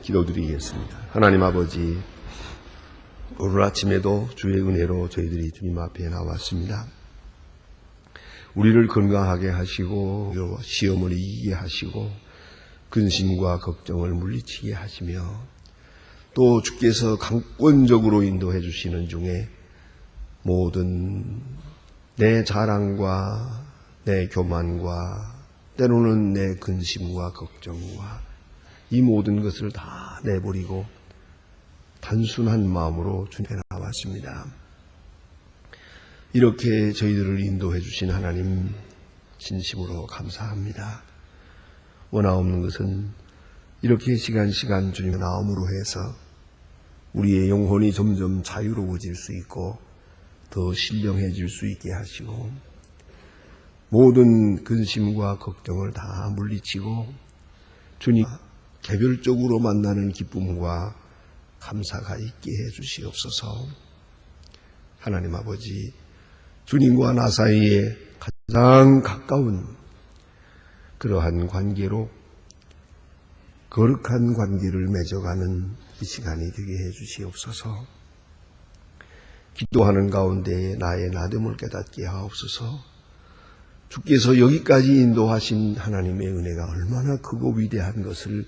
기도드리겠습니다. 하나님 아버지, 오늘 아침에도 주의 은혜로 저희들이 주님 앞에 나왔습니다. 우리를 건강하게 하시고 시험을 이기게 하시고 근심과 걱정을 물리치게 하시며 또 주께서 강권적으로 인도해 주시는 중에 모든 내 자랑과 내 교만과 때로는 내 근심과 걱정과 이 모든 것을 다 내버리고 단순한 마음으로 주님께 나왔습니다. 이렇게 저희들을 인도해 주신 하나님 진심으로 감사합니다. 원하옵는 것은 이렇게 시간 주님의 나옴으로 해서 우리의 영혼이 점점 자유로워질 수 있고 더 신령해질 수 있게 하시고 모든 근심과 걱정을 다 물리치고 주님 개별적으로 만나는 기쁨과 감사가 있게 해 주시옵소서. 하나님 아버지, 주님과 나 사이에 가장 가까운 그러한 관계로 거룩한 관계를 맺어가는 이 시간이 되게 해 주시옵소서. 기도하는 가운데 나의 나됨을 깨닫게 하옵소서. 주께서 여기까지 인도하신 하나님의 은혜가 얼마나 크고 위대한 것을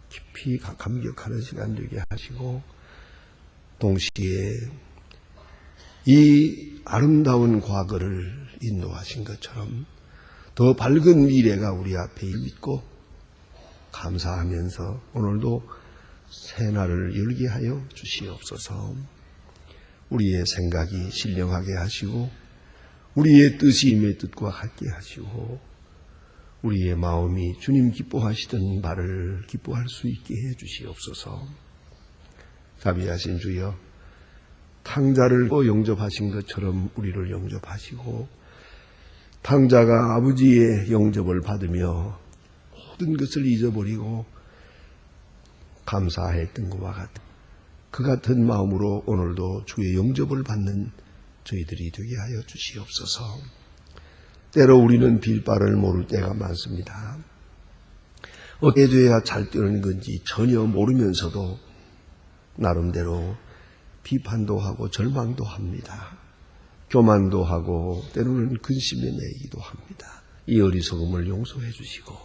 깊이 감격하는 시간 되게 하시고 동시에 이 아름다운 과거를 인도하신 것처럼 더 밝은 미래가 우리 앞에 있고 감사하면서 오늘도 새날을 열게 하여 주시옵소서. 우리의 생각이 신령하게 하시고 우리의 뜻이 주님의 뜻과 같게 하시고 우리의 마음이 주님 기뻐하시던 바를 기뻐할 수 있게 해 주시옵소서. 자비하신 주여, 탕자를 영접하신 것처럼 우리를 영접하시고 탕자가 아버지의 영접을 받으며 모든 것을 잊어버리고 감사했던 것과 같은 그 같은 마음으로 오늘도 주의 영접을 받는 저희들이 되게 하여 주시옵소서. 때로 우리는 빌바를 모를 때가 많습니다. 어떻게 돼야 잘 되는 건지 전혀 모르면서도 나름대로 비판도 하고 절망도 합니다. 교만도 하고 때로는 근심에 매이기도 합니다. 이 어리석음을 용서해 주시고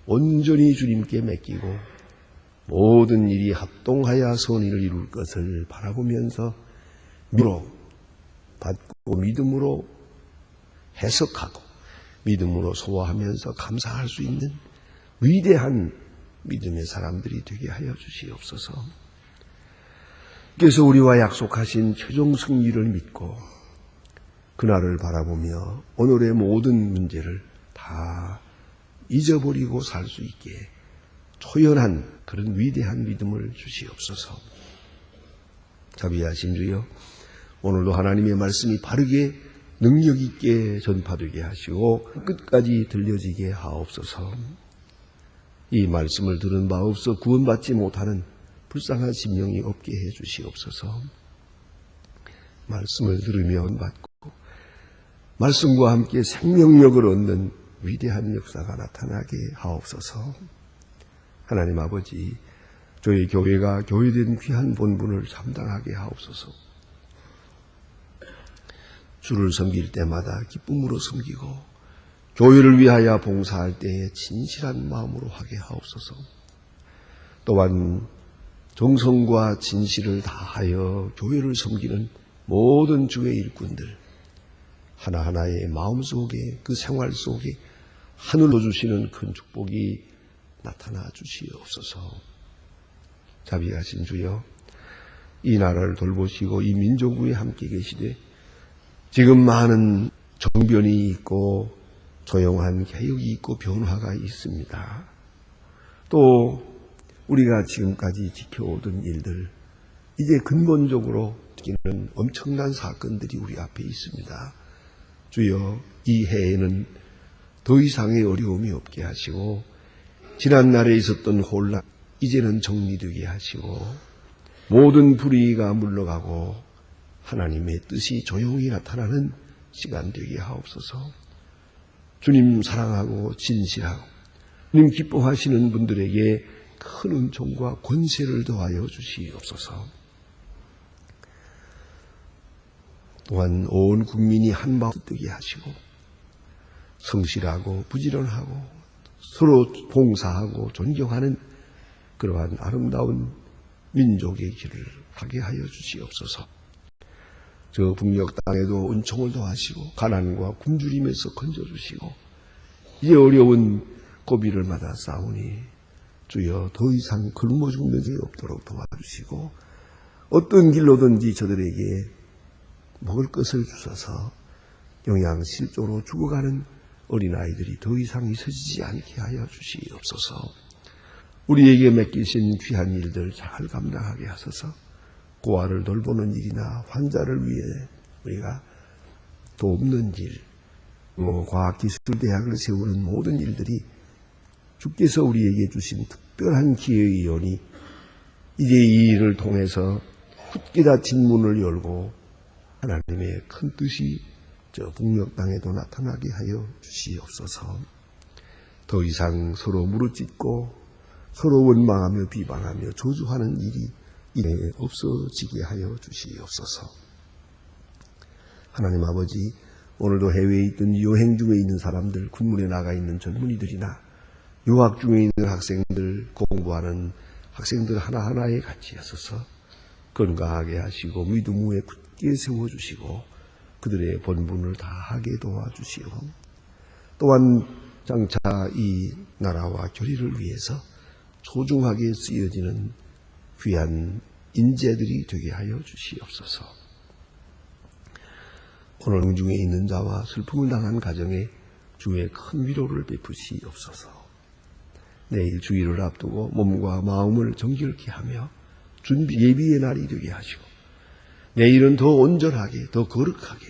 온전히 주님께 맡기고 모든 일이 합동하여 선의를 이룰 것을 바라보면서 믿음으로 받고 믿음으로 해석하고 믿음으로 소화하면서 감사할 수 있는 위대한 믿음의 사람들이 되게 하여 주시옵소서. 그래서 우리와 약속하신 최종 승리를 믿고 그날을 바라보며 오늘의 모든 문제를 다 잊어버리고 살 수 있게 초연한 그런 위대한 믿음을 주시옵소서. 자비하신 주여, 오늘도 하나님의 말씀이 바르게 능력 있게 전파되게 하시고 끝까지 들려지게 하옵소서. 이 말씀을 들은 바 없어 구원받지 못하는 불쌍한 심령이 없게 해 주시옵소서. 말씀을 들으면 받고 말씀과 함께 생명력을 얻는 위대한 역사가 나타나게 하옵소서. 하나님 아버지, 저희 교회가 교회된 귀한 본분을 감당하게 하옵소서. 주를 섬길 때마다 기쁨으로 섬기고 교회를 위하여 봉사할 때에 진실한 마음으로 하게 하옵소서. 또한 정성과 진실을 다하여 교회를 섬기는 모든 주의 일꾼들 하나하나의 마음속에 그 생활 속에 하늘로 주시는 큰 축복이 나타나 주시옵소서. 자비하신 주여, 이 나라를 돌보시고 이 민족 위에 함께 계시되 지금 많은 정변이 있고 조용한 개혁이 있고 변화가 있습니다. 또 우리가 지금까지 지켜오던 일들 이제 근본적으로 지키는 엄청난 사건들이 우리 앞에 있습니다. 주여, 이 해에는 더 이상의 어려움이 없게 하시고 지난날에 있었던 혼란 이제는 정리되게 하시고 모든 불의가 물러가고 하나님의 뜻이 조용히 나타나는 시간 되게 하옵소서. 주님 사랑하고 진실하고 주님 기뻐하시는 분들에게 큰 은총과 권세를 더하여 주시옵소서. 또한 온 국민이 한마음 뜨게 하시고 성실하고 부지런하고 서로 봉사하고 존경하는 그러한 아름다운 민족의 길을 가게 하여 주시옵소서. 저 북녘 땅에도 은총을 더하시고 가난과 굶주림에서 건져주시고 이제 어려운 고비를 맞아 싸우니 주여 더 이상 굶어 죽는 게 없도록 도와주시고 어떤 길로든지 저들에게 먹을 것을 주셔서 영양실조로 죽어가는 어린아이들이 더 이상 있어지지 않게 하여 주시옵소서. 우리에게 맡기신 귀한 일들 잘 감당하게 하소서. 고아를 돌보는 일이나 환자를 위해 우리가 돕는 일, 과학기술대학을 세우는 모든 일들이 주께서 우리에게 주신 특별한 기회의 연이 이제 이 일을 통해서 굳게 닫힌 문을 열고 하나님의 큰 뜻이 저 북녘 땅에도 나타나게 하여 주시옵소서. 더 이상 서로 무릎짓고 서로 원망하며 비방하며 저주하는 일이 이제 없어지게 하여 주시옵소서. 하나님 아버지, 오늘도 해외에 있든 여행 중에 있는 사람들, 군문에 나가 있는 젊은이들이나 유학 중에 있는 학생들, 공부하는 학생들 하나하나에 같이 하소서 건강하게 하시고 믿음 위에 굳게 세워주시고 그들의 본분을 다하게 도와주시오. 또한 장차 이 나라와 교리를 위해서 소중하게 쓰여지는 귀한 인재들이 되게 하여 주시옵소서. 오늘 응중에 있는 자와 슬픔을 당한 가정에 주의 큰 위로를 베푸시옵소서. 내일 주일을 앞두고 몸과 마음을 정결케 하며 준비 예비의 날이 되게 하시고 내일은 더 온전하게 더 거룩하게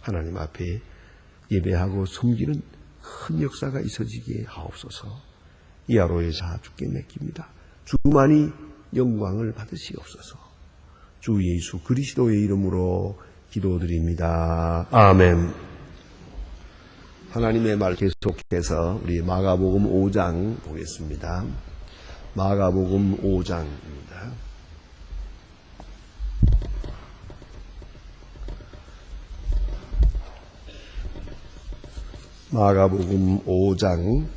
하나님 앞에 예배하고 섬기는 큰 역사가 있어지게 하옵소서. 이 하루에 다 주께 맡깁니다. 주만이 영광을 받으시옵소서. 주 예수 그리스도의 이름으로 기도드립니다. 아멘. 하나님의 말 계속해서 우리 마가복음 5장 보겠습니다. 마가복음 5장입니다. 마가복음 5장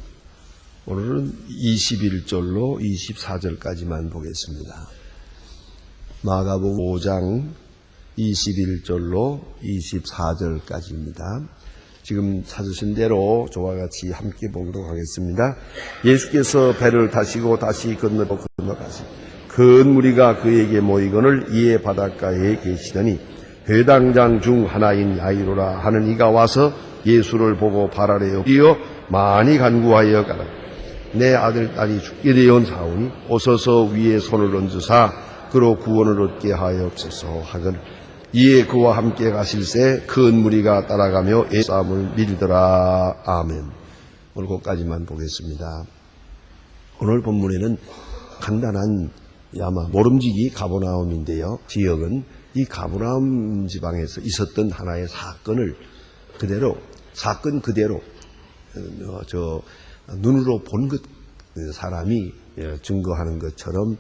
오늘은 21절로 24절까지만 보겠습니다. 마가복음 5장 21절로 24절까지입니다. 지금 찾으신 대로 저와 같이 함께 보도록 하겠습니다. 예수께서 배를 타시고 다시 건너가시고 큰 무리가 그에게 모이거늘 이에 바닷가에 계시더니 회당장 중 하나인 야이로라 하는 이가 와서 예수를 보고 발 아래에 엎드려 많이 간구하여 가라. 내 아들 딸이 죽게 되어사오니 오소서 위에 손을 얹으사 그로 구원을 얻게 하옵소서 하거늘 이에 그와 함께 가실새 큰 무리가 따라가며 애싸움을 밀더라. 아멘. 오늘 것까지만 보겠습니다. 오늘 본문에는 간단한 아마 모름지기 가버나움인데요. 지역은 이 가버나움 지방에서 있었던 하나의 사건 그대로 눈으로 본 것 사람이 증거하는 것처럼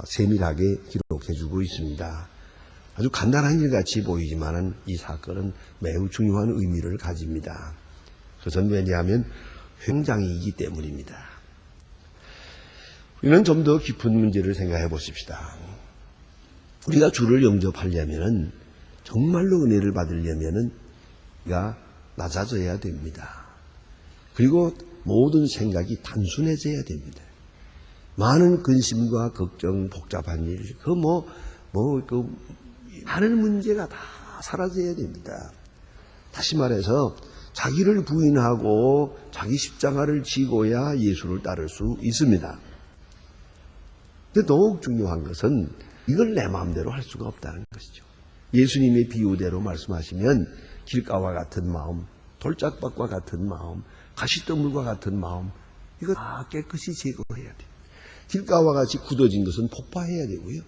세밀하게 기록해주고 있습니다. 아주 간단한 일같이 보이지만 이 사건은 매우 중요한 의미를 가집니다. 그것은 왜냐하면 횡장이기 때문입니다. 우리는 좀 더 깊은 문제를 생각해 보십시다. 우리가 주를 영접하려면 정말로 은혜를 받으려면 우리가 낮아져야 됩니다. 그리고 모든 생각이 단순해져야 됩니다. 많은 근심과 걱정, 복잡한 일, 많은 문제가 다 사라져야 됩니다. 다시 말해서 자기를 부인하고 자기 십자가를 지고야 예수를 따를 수 있습니다. 근데 더욱 중요한 것은 이걸 내 마음대로 할 수가 없다는 것이죠. 예수님의 비유대로 말씀하시면 길가와 같은 마음, 돌짝밭과 같은 마음, 가시더물과 같은 마음 이거 다 깨끗이 제거해야 돼요. 길가와 같이 굳어진 것은 폭파해야 되고요.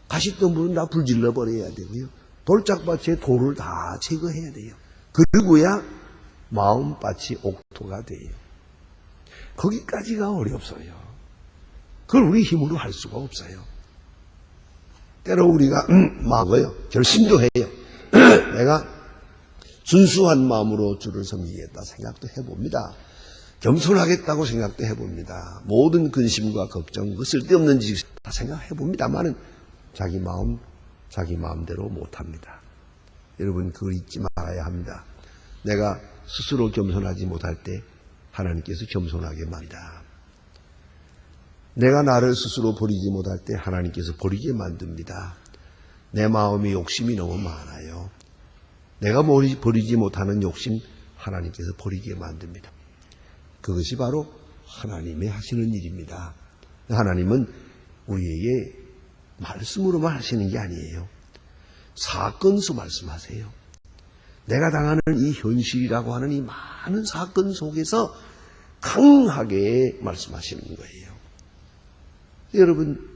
가시더물은 다 불질러 버려야 되고요. 돌짝밭에 돌을 다 제거해야 돼요. 그리고야 마음밭이 옥토가 돼요. 거기까지가 어렵어요. 그걸 우리 힘으로 할 수가 없어요. 때로 우리가 마음이요. 결심도 해요. 내가 순수한 마음으로 주를 섬기겠다 생각도 해봅니다. 겸손하겠다고 생각도 해봅니다. 모든 근심과 걱정, 그 쓸데없는 짓 다 생각해봅니다만은 자기 마음대로 못합니다. 여러분 그걸 잊지 말아야 합니다. 내가 스스로 겸손하지 못할 때 하나님께서 겸손하게 만듭니다. 내가 나를 스스로 버리지 못할 때 하나님께서 버리게 만듭니다. 내 마음에 욕심이 너무 많아요. 내가 버리지 못하는 욕심 하나님께서 버리게 만듭니다. 그것이 바로 하나님의 하시는 일입니다. 하나님은 우리에게 말씀으로만 하시는 게 아니에요. 사건수 말씀하세요. 내가 당하는 이 현실이라고 하는 이 많은 사건 속에서 강하게 말씀하시는 거예요. 여러분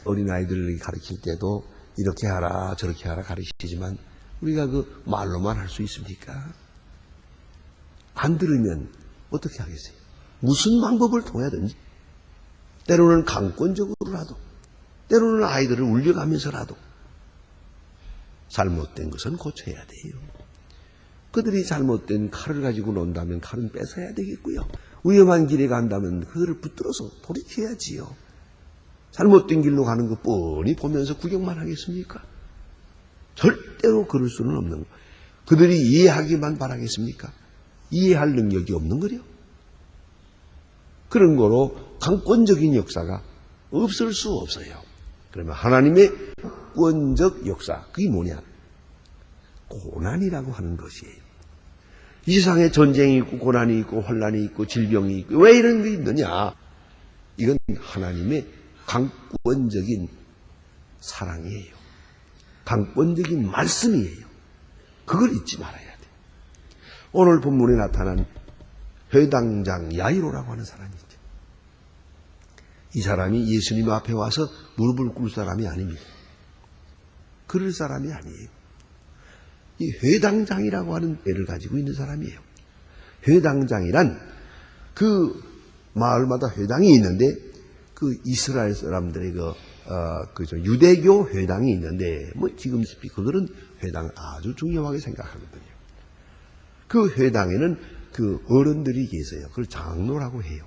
어린아이들을 가르칠 때도 이렇게 하라 저렇게 하라 가르치지만 우리가 그 말로만 할 수 있습니까? 안 들으면 어떻게 하겠어요? 무슨 방법을 통하든지 때로는 강권적으로라도 때로는 아이들을 울려가면서라도 잘못된 것은 고쳐야 돼요. 그들이 잘못된 칼을 가지고 논다면 칼은 뺏어야 되겠고요. 위험한 길에 간다면 그들을 붙들어서 돌이켜야지요. 잘못된 길로 가는 거 뻔히 보면서 구경만 하겠습니까? 절대로 그럴 수는 없는 거예요. 그들이 이해하기만 바라겠습니까? 이해할 능력이 없는 거요. 그런 거로 강권적인 역사가 없을 수 없어요. 그러면 하나님의 강권적 역사, 그게 뭐냐? 고난이라고 하는 것이에요. 이 세상에 전쟁이 있고 고난이 있고 환난이 있고 질병이 있고 왜 이런 게 있느냐? 이건 하나님의 강권적인 사랑이에요. 강권적인 말씀이에요. 그걸 잊지 말아야 돼요. 오늘 본문에 나타난 회당장 야이로라고 하는 사람이 있죠. 이 사람이 예수님 앞에 와서 무릎을 꿇을 사람이 아닙니다. 그럴 사람이 아니에요. 이 회당장이라고 하는 애를 가지고 있는 사람이에요. 회당장이란 그 마을마다 회당이 있는데 그 이스라엘 사람들의 유대교 회당이 있는데 뭐 지금 그들은 회당 아주 중요하게 생각하거든요. 그 회당에는 그 어른들이 계세요. 그걸 장로라고 해요.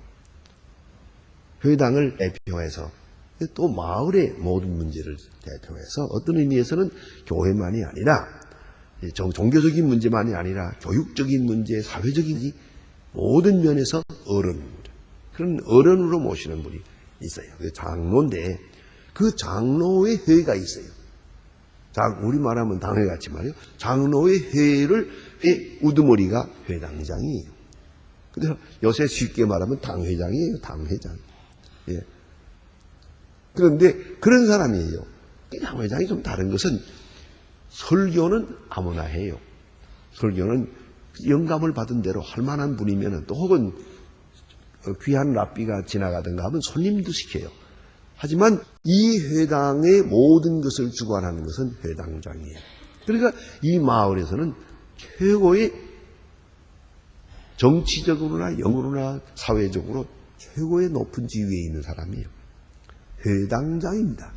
회당을 대표해서 또 마을의 모든 문제를 대표해서 어떤 의미에서는 교회만이 아니라 종교적인 문제만이 아니라 교육적인 문제, 사회적인 문제, 모든 면에서 그런 어른으로 모시는 분이 있어요. 장로인데 그 장로의 회가 있어요. 우리 말하면 당회 같이 말이요. 장로의 회의 우두머리가 회당장이에요. 그래서 요새 쉽게 말하면 당회장이에요. 당회장. 예. 그런데 그런 사람이에요. 이 당회장이 좀 다른 것은 설교는 아무나 해요. 설교는 영감을 받은 대로 할 만한 분이면 또 혹은 귀한 랍비가 지나가든가 하면 손님도 시켜요. 하지만 이 회당의 모든 것을 주관하는 것은 회당장이에요. 그러니까 이 마을에서는 최고의 정치적으로나 영으로나 사회적으로 최고의 높은 지위에 있는 사람이에요. 회당장입니다.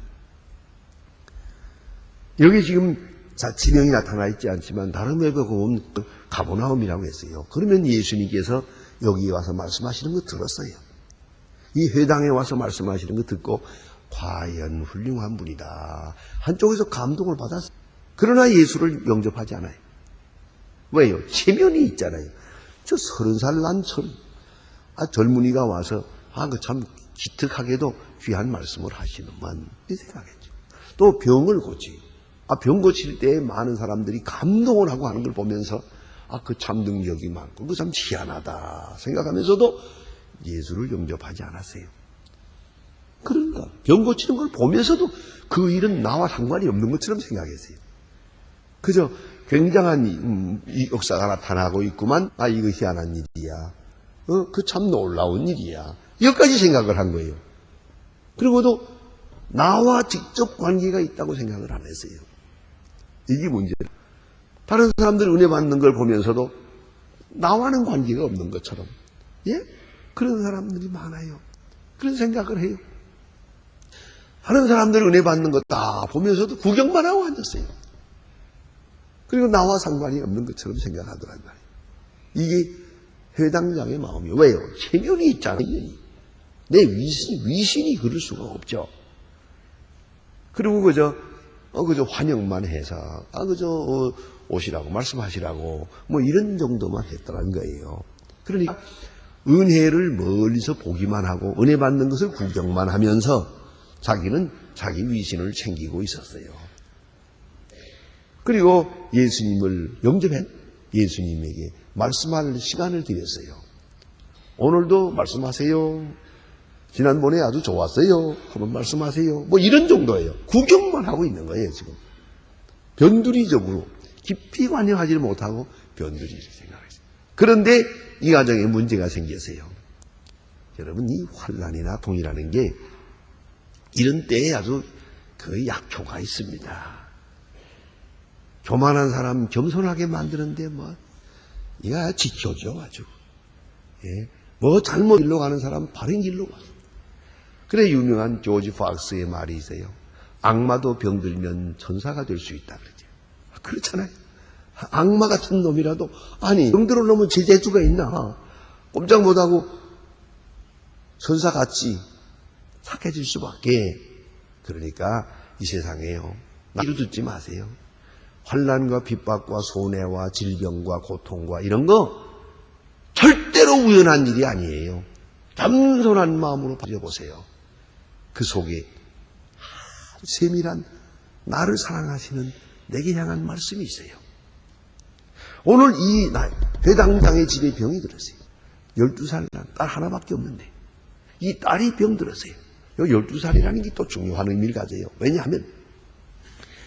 여기 지금 지명이 나타나 있지 않지만 다른 웹에 보면 가버나움이라고 했어요. 그러면 예수님께서 여기 와서 말씀하시는 거 들었어요. 이 회당에 와서 말씀하시는 거 듣고 과연 훌륭한 분이다. 한쪽에서 감동을 받았어요. 그러나 예수를 영접하지 않아요. 왜요? 체면이 있잖아요. 저 30살 난 젊은이가 와서 그 참 기특하게도 귀한 말씀을 하시는만 이 생각했죠. 또 병을 고치. 병 고칠 때 많은 사람들이 감동을 하고 하는 걸 보면서 그 참 능력이 많고 그 참 희한하다 생각하면서도 예수를 영접하지 않았어요. 그러니까 병 고치는 걸 보면서도 그 일은 나와 상관이 없는 것처럼 생각했어요. 그저 굉장한 이 역사가 나타나고 있구만. 이거 희한한 일이야. 그 참 놀라운 일이야. 여기까지 생각을 한 거예요. 그리고도 나와 직접 관계가 있다고 생각을 안 했어요. 이게 문제예요. 다른 사람들 은혜 받는 걸 보면서도 나와는 관계가 없는 것처럼, 예? 그런 사람들이 많아요. 그런 생각을 해요. 하는 사람들 은혜 받는 거 다 보면서도 구경만 하고 앉았어요. 그리고 나와 상관이 없는 것처럼 생각하더란 말이에요. 이게 회당장의 마음이에요. 왜요? 체면이 있잖아요. 내 위신이 그럴 수가 없죠. 그리고 그저 환영만 해서, 오시라고, 말씀하시라고, 이런 정도만 했더란 거예요. 그러니까, 은혜를 멀리서 보기만 하고, 은혜 받는 것을 구경만 하면서, 자기는 자기 위신을 챙기고 있었어요. 그리고 예수님을 영접한 예수님에게 말씀할 시간을 드렸어요. 오늘도 말씀하세요. 지난번에 아주 좋았어요. 한번 말씀하세요. 이런 정도예요. 구경만 하고 있는 거예요, 지금. 변두리적으로 깊이 관여하지를 못하고 변두리를 생각했어요. 그런데 이 가정에 문제가 생겼어요. 여러분, 이 환난이나 동이라는 게 이런 때에 아주 그 약효가 있습니다. 교만한 사람 겸손하게 만드는데 이거 지켜줘 아주. 예. 잘못 길로 가는 사람 바른 길로 가. 그래 유명한 조지 박스의 말이 있어요. 악마도 병들면 천사가 될 수 있다 그러죠. 그렇잖아요. 악마 같은 놈이라도 병들어 놓으면 재주가 있나. 꼼짝 못하고 천사같이 착해질 수밖에. 그러니까 이 세상에요. 나이로 듣지 마세요. 환난과 핍박과 손해와 질병과 고통과 이런 거 절대로 우연한 일이 아니에요. 겸손한 마음으로 봐보세요. 그 속에 아주 세밀한 나를 사랑하시는 내게 향한 말씀이 있어요. 오늘 이 회당장의 집에 병이 들었어요. 12살 난 딸 하나밖에 없는데 이 딸이 병 들었어요. 12살이라는 게 또 중요한 의미를 가져요. 왜냐하면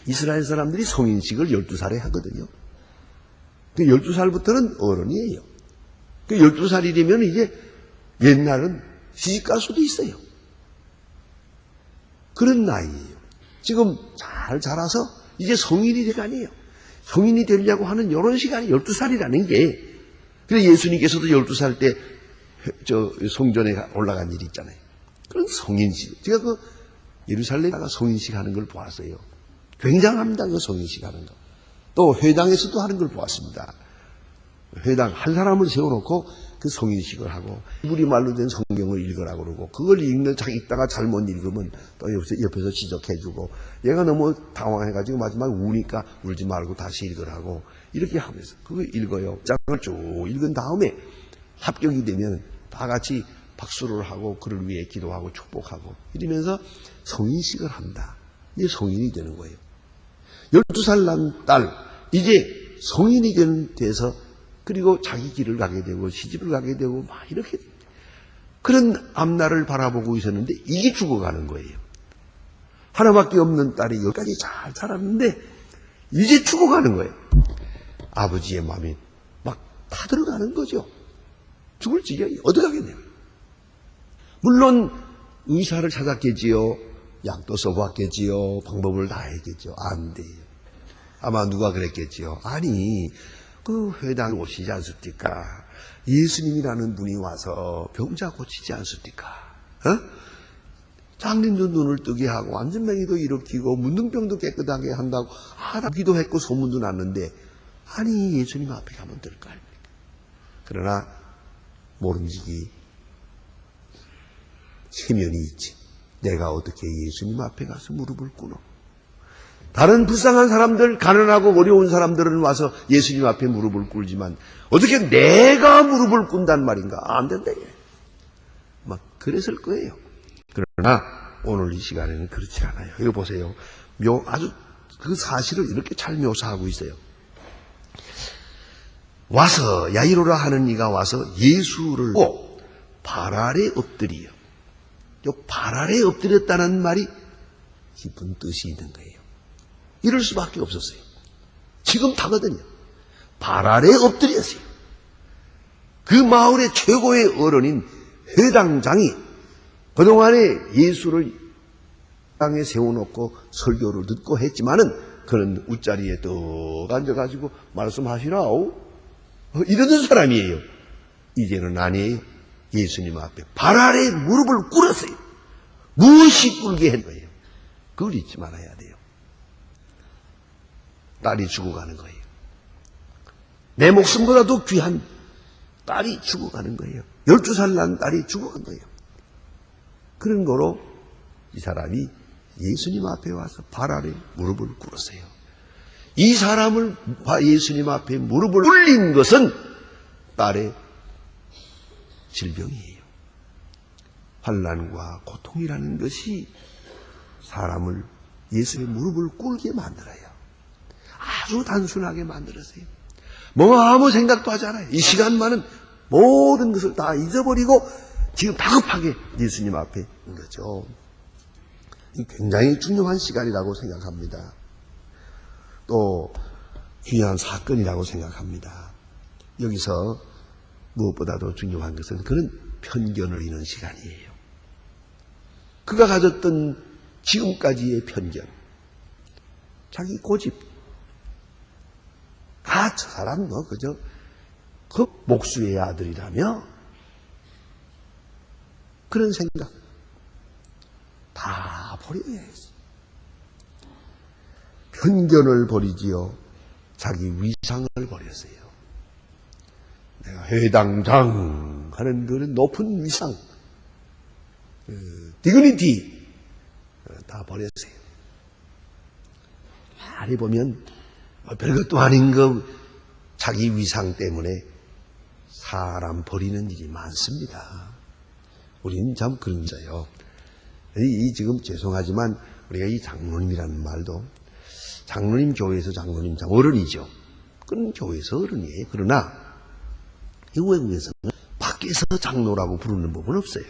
이스라엘 사람들이 성인식을 12살에 하거든요. 12살부터는 어른이에요. 12살이 되면 이제 옛날은 시집갈 수도 있어요. 그런 나이예요. 지금 잘 자라서 이제 성인이 될 거 아니에요. 성인이 되려고 하는 이런 시간이 12살이라는 게, 그래서 예수님께서도 12살 때 성전에 올라간 일이 있잖아요. 그런 성인식. 제가 예루살렘에 나가 성인식 하는 걸 보았어요. 굉장합니다. 그 성인식 하는 거. 또 회당에서도 하는 걸 보았습니다. 회당 한 사람을 세워놓고 그 성인식을 하고 우리말로 된 성경을 읽으라고 그러고 그걸 읽다가 잘못 읽으면 또 옆에서 지적해주고 얘가 너무 당황해가지고 마지막에 우니까 울지 말고 다시 읽으라고 이렇게 하면서 그걸 읽어요. 장을 쭉 읽은 다음에 합격이 되면 다 같이 박수를 하고 그를 위해 기도하고 축복하고 이러면서 성인식을 한다. 이제 성인이 되는 거예요. 12살 난 딸 이제 성인이 돼서 그리고 자기 길을 가게 되고 시집을 가게 되고 막 이렇게 그런 앞날을 바라보고 있었는데 이게 죽어가는 거예요. 하나밖에 없는 딸이 여기까지 잘 자랐는데 이제 죽어가는 거예요. 아버지의 마음이 막 타들어가는 거죠. 죽을 지경이 어디 가겠네요. 물론 의사를 찾았겠지요. 약도 써봤겠지요. 방법을 다 했겠죠. 안 돼요. 아마 누가 그랬겠지요. 아니 그 회당 오시지 않습니까? 예수님이라는 분이 와서 병자 고치지 않습니까? 장님도 눈을 뜨게 하고 안전뱅이도 일으키고 문둥병도 깨끗하게 한다고 기도했고 소문도 났는데 아니 예수님 앞에 가면 될까? 그러나 모름지기 체면이 있지. 내가 어떻게 예수님 앞에 가서 무릎을 꿇어? 다른 불쌍한 사람들, 가난하고 어려운 사람들은 와서 예수님 앞에 무릎을 꿇지만 어떻게 내가 무릎을 꿇단 말인가? 안 된다. 막 그랬을 거예요. 그러나 오늘 이 시간에는 그렇지 않아요. 이거 보세요. 아주 그 사실을 이렇게 잘 묘사하고 있어요. 와서 야이로라 하는 이가 와서 예수를 보고 발 아래 엎드리요. 발 아래 엎드렸다는 말이 깊은 뜻이 있는 거예요. 이럴 수밖에 없었어요. 지금 타거든요. 발 아래 엎드렸어요. 그 마을의 최고의 어른인 회당장이 그동안에 예수를 땅에 세워놓고 설교를 듣고 했지만은 그는 웃자리에 떡 앉아가지고 말씀하시라오 이러던 사람이에요. 이제는 아니에요. 예수님 앞에 발 아래 무릎을 꿇었어요. 무엇이 꿇게 한 거예요? 그걸 잊지 말아야 돼요. 딸이 죽어가는 거예요. 내 목숨보다도 귀한 딸이 죽어가는 거예요. 12살 난 딸이 죽어간 거예요. 그런 거로 이 사람이 예수님 앞에 와서 발 아래 무릎을 꿇었어요. 이 사람을 예수님 앞에 무릎을 꿇린 것은 딸의 질병이에요. 환난과 고통이라는 것이 사람을 예수의 무릎을 꿇게 만들어요. 아주 단순하게 만들었어요. 뭐 아무 생각도 하지 않아요. 이 시간만은 모든 것을 다 잊어버리고 지금 다급하게 예수님 앞에 있는 거죠. 굉장히 중요한 시간이라고 생각합니다. 또 중요한 사건이라고 생각합니다. 여기서 무엇보다도 중요한 것은 그는 편견을 잃는 시간이에요. 그가 가졌던 지금까지의 편견, 자기 고집, 저 사람 뭐 그저 그 목수의 아들이라며 그런 생각 다 버려야지. 편견을 버리지요. 자기 위상을 버렸어요. 내가 회당장 하는 그런 높은 위상, 디그니티 다 버렸어요. 많이 보면 별것도 아닌 거 자기 위상 때문에 사람 버리는 일이 많습니다. 우리는 참 그런 거예요. 지금 죄송하지만 우리가 이 장로님이라는 말도 장로님 교회에서 장로님 어른이죠. 그런 교회에서 어른이에요. 그러나 이 외국에서는 밖에서 장로라고 부르는 법은 없어요.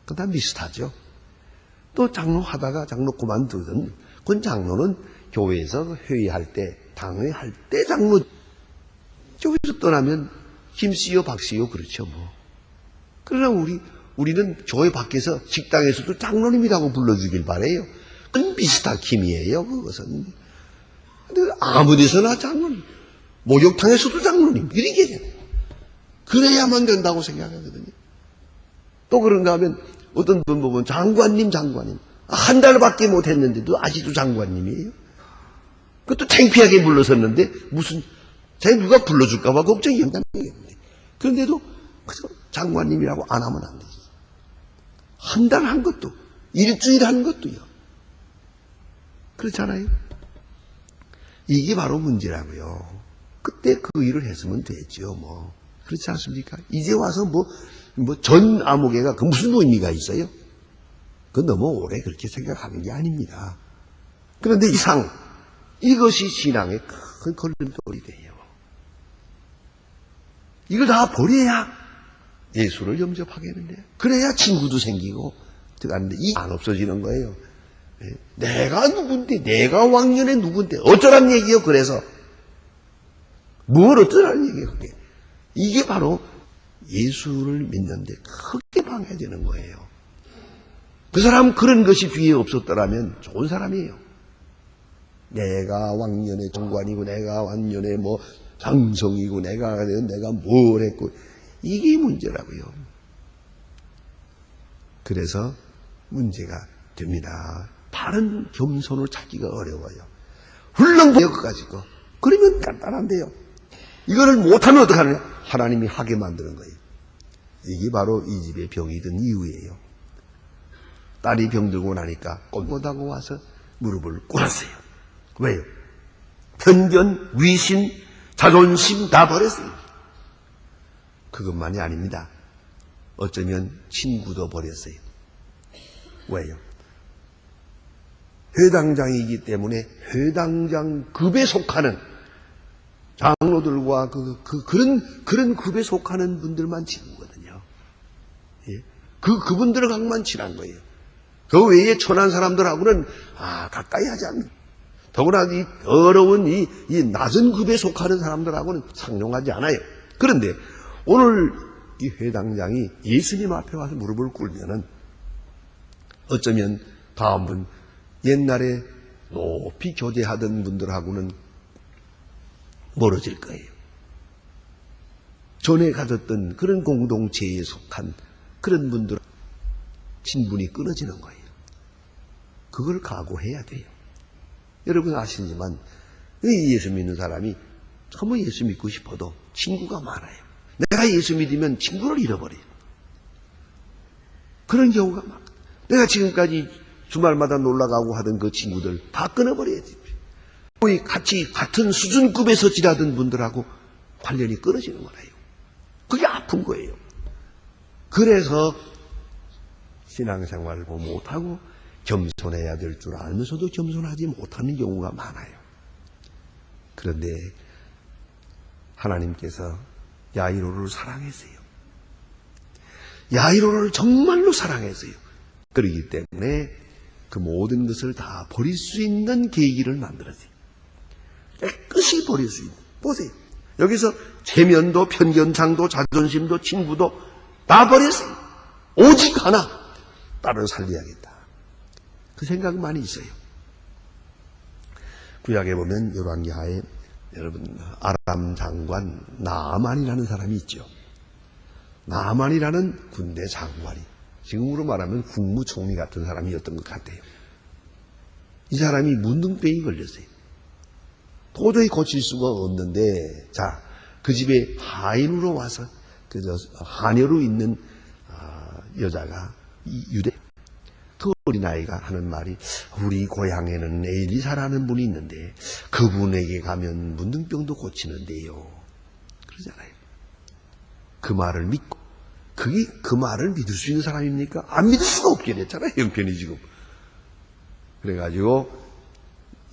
그건 다 비슷하죠. 또 장로 하다가 장로 그만두든 그건 장로는 교회에서 회의할 때 당회할 때 장로 교회에서 떠나면 김씨요 박씨요 그렇죠 뭐. 그러나 우리는 교회 밖에서 식당에서도 장로님이라고 불러주길 바래요. 그건 비슷한 킴이에요. 그것은. 근데 아무 데서나 장로님, 목욕탕에서도 장로님 이렇게 되잖아요. 그래야만 된다고 생각하거든요. 또 그런가 하면 어떤 분 보면 장관님 한 달밖에 못했는데도 아직도 장관님이에요. 그것도 창피하게 불러섰는데 무슨 자기 누가 불러줄까 봐 걱정이 한다는 얘기인데 그런데도 그저 장관님이라고 안 하면 안 되지. 한 달 한 것도 일주일 한 것도요. 그렇잖아요. 이게 바로 문제라고요. 그때 그 일을 했으면 됐죠. 뭐 그렇지 않습니까? 이제 와서 전 아무개가 그 무슨 의미가 있어요? 그건 너무 오래 그렇게 생각하는 게 아닙니다. 그런데 이것이 신앙의 큰 걸림돌이 돼요. 이걸 다 버려야 예수를 영접하겠는데 그래야 친구도 생기고 들어가는데 이게 안 없어지는 거예요. 내가 누군데, 내가 왕년에 누군데 어쩌란 얘기요. 그래서 뭘 어쩌란 얘기예요. 그게. 이게 바로 예수를 믿는데 크게 방해되는 거예요. 그 사람 그런 것이 뒤에 없었더라면 좋은 사람이에요. 내가 왕년의 정관이고 내가 왕년의 장성이고 내가 뭘 했고 이게 문제라고요. 그래서 문제가 됩니다. 바른 겸손을 찾기가 어려워요. 훌렁거려 가지고 그러면 간단한데요. 이거를 못하면 어떡하느냐? 하나님이 하게 만드는 거예요. 이게 바로 이 집에 병이 든 이유예요. 딸이 병들고 나니까 꼼 못하고 와서 무릎을 꿇었어요. 왜요? 편견, 위신, 자존심 다 버렸어요. 그것만이 아닙니다. 어쩌면 친구도 버렸어요. 왜요? 회당장이기 때문에 회당장 급에 속하는 장로들과 그런 급에 속하는 분들만 친구거든요. 예? 그분들하고만 친한 거예요. 그 외에 천한 사람들하고는 가까이 하지 않는. 더구나 이 어려운 이 낮은 급에 속하는 사람들하고는 상종하지 않아요. 그런데 오늘 이 회당장이 예수님 앞에 와서 무릎을 꿇으면은 어쩌면 다음은 옛날에 높이 교제하던 분들하고는 멀어질 거예요. 전에 가졌던 그런 공동체에 속한 그런 분들 친분이 끊어지는 거예요. 그걸 각오해야 돼요. 여러분 아시지만 예수 믿는 사람이 정말 예수 믿고 싶어도 친구가 많아요. 내가 예수 믿으면 친구를 잃어버려요. 그런 경우가 많아요. 내가 지금까지 주말마다 놀러가고 하던 그 친구들 다 끊어버려야지. 거의 같이 같은 수준급에서 지나던 분들하고 관련이 끊어지는 거예요. 그게 아픈 거예요. 그래서 신앙생활을 못하고 겸손해야 될 줄 알면서도 겸손하지 못하는 경우가 많아요. 그런데 하나님께서 야이로를 사랑했어요. 야이로를 정말로 사랑했어요. 그렇기 때문에 그 모든 것을 다 버릴 수 있는 계기를 만들었어요. 깨끗이 버릴 수 있는. 보세요. 여기서 체면도 편견상도 자존심도 친구도 다 버렸어요. 오직 하나, 딸을 살려야겠다. 그 생각만이 있어요. 구약에 보면 열왕기하에 여러분 아람 장관 나아만이라는 사람이 있죠. 나아만이라는 군대 장관이 지금으로 말하면 국무총리 같은 사람이었던 것 같아요. 이 사람이 문둥병이 걸렸어요. 도저히 고칠 수가 없는데 자, 그 집에 하인으로 와서 하녀로 있는 여자가 유대 그 어린아이가 하는 말이 우리 고향에는 엘리사라는 분이 있는데 그분에게 가면 문둥병도 고치는데요. 그러잖아요. 그 말을 믿고 그게 그 말을 믿을 수 있는 사람입니까? 안 믿을 수가 없게 됐잖아요. 형편이 지금. 그래가지고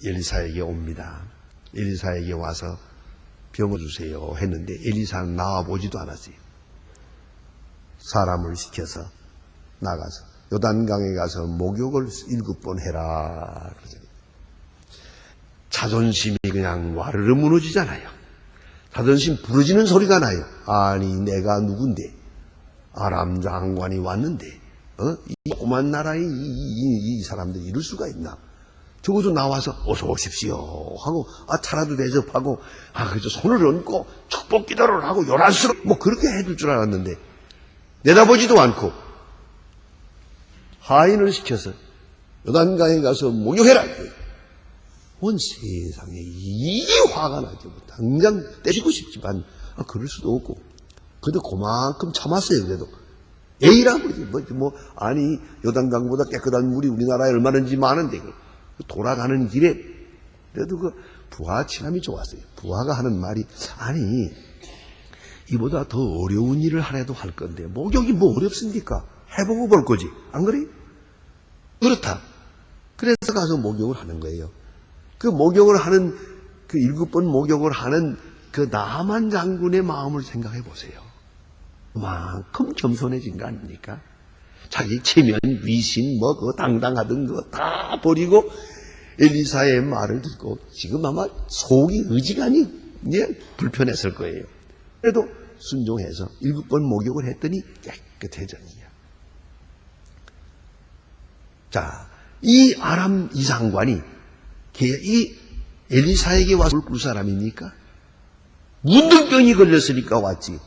엘리사에게 옵니다. 엘리사에게 와서 병을 주세요 했는데 엘리사는 나와보지도 않았어요. 사람을 시켜서 나가서 요단강에 가서 목욕을 7번 해라. 자존심이 그냥 와르르 무너지잖아요. 자존심 부러지는 소리가 나요. 아니 내가 누군데 아람 장관이 왔는데 이 오만 나라의 이 사람들이 이럴 수가 있나. 적어도 나와서 어서 오십시오 하고 차라도 대접하고 그래서 손을 얹고 축복 기도를 하고 요란스럽게 뭐 그렇게 해줄 줄 알았는데 내다보지도 않고 하인을 시켜서 요단강에 가서 목욕해라. 온 세상에 이게 화가 나죠. 당장 때리고 싶지만 그럴 수도 없고 그래도 그만큼 참았어요. 그래도 에이라면 아니 요단강보다 깨끗한 물이 우리나라에 얼마든지 많은데 돌아가는 길에 그래도 그 부하 친함이 좋았어요. 부하가 하는 말이 아니 이보다 더 어려운 일을 하려도 할 건데 목욕이 뭐 어렵습니까? 해보고 볼 거지. 안 그래? 그렇다. 그래서 가서 목욕을 하는 거예요. 그 목욕을 하는 그 7번 목욕을 하는 그 나만 장군의 마음을 생각해 보세요. 그만큼 겸손해진 거 아닙니까? 자기 체면, 위신, 그거 당당하던 거 다 버리고 엘리사의 말을 듣고 지금 아마 속이 의지간이 불편했을 거예요. 그래도 순종해서 7번 목욕을 했더니 깨끗해졌냐. 자, 이 아람 이상관이 이 엘리사에게 와서 꿀 사람입니까? 문둥병이 걸렸으니까 왔지.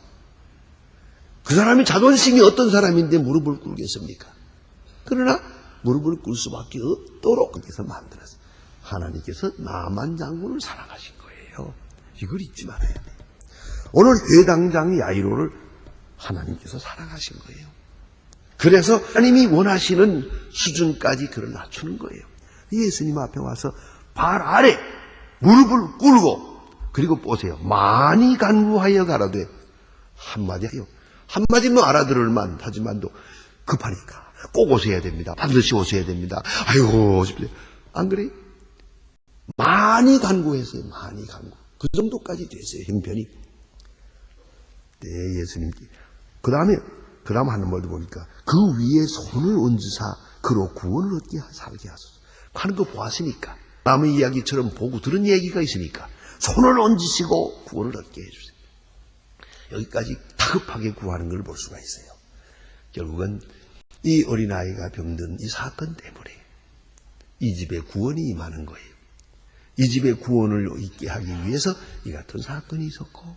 그 사람이 자존심이 어떤 사람인데 무릎을 꿇겠습니까? 그러나 무릎을 꿇을 수밖에 없도록 그렇게 만들었어요. 하나님께서 나만 장군을 사랑하신 거예요. 이걸 잊지 말아야 돼요. 오늘 회당장 야이로를 하나님께서 사랑하신 거예요. 그래서 하나님이 원하시는 수준까지 그를 낮추는 거예요. 예수님 앞에 와서 발 아래 무릎을 꿇고 그리고 보세요. 많이 간구하여 가라되 한마디 해요. 한마디면 알아들을 만 하지만도 급하니까 꼭 오셔야 됩니다. 반드시 오셔야 됩니다. 아이고 안 그래? 많이 간구했어요. 많이 간구. 그 정도까지 됐어요. 형편이. 네, 예수님께. 그 다음 하는 말도 보니까 그 위에 손을 얹으사 그로 구원을 얻게 살게 하소서. 하는 거 보았으니까. 남의 이야기처럼 보고 들은 얘기가 있으니까 손을 얹으시고 구원을 얻게 해주세요. 여기까지 다급하게 구하는 걸 볼 수가 있어요. 결국은 이 어린아이가 병든 이 사건 때문에 이 집에 구원이 임하는 거예요. 이 집에 구원을 있게 하기 위해서 이 같은 사건이 있었고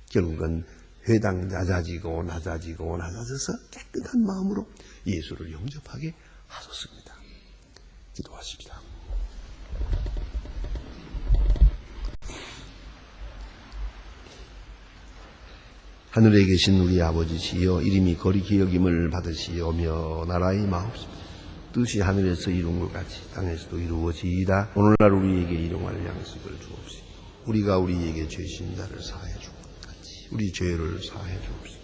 결국은 회당 낮아져서 깨끗한 마음으로 예수를 영접하게 하셨습니다. 기도하십시다. 하늘에 계신 우리 아버지시여, 이름이 거룩히 여김을 받으시오며 나라의 마옵소서. 뜻이 하늘에서 이룬 것 같이 땅에서도 이루어지이다. 오늘날 우리에게 일용할 양식을 주옵시고, 우리가 우리에게 죄진 자를 사하여 줄 것 같이 우리 죄를 사하여 주옵시고,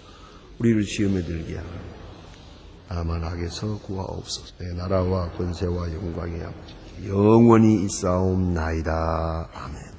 우리를 시험에 들게 하라. 다만 악에서 구하옵소서. 내 나라와 권세와 영광의 아버지 영원히 있사옵나이다. 아멘.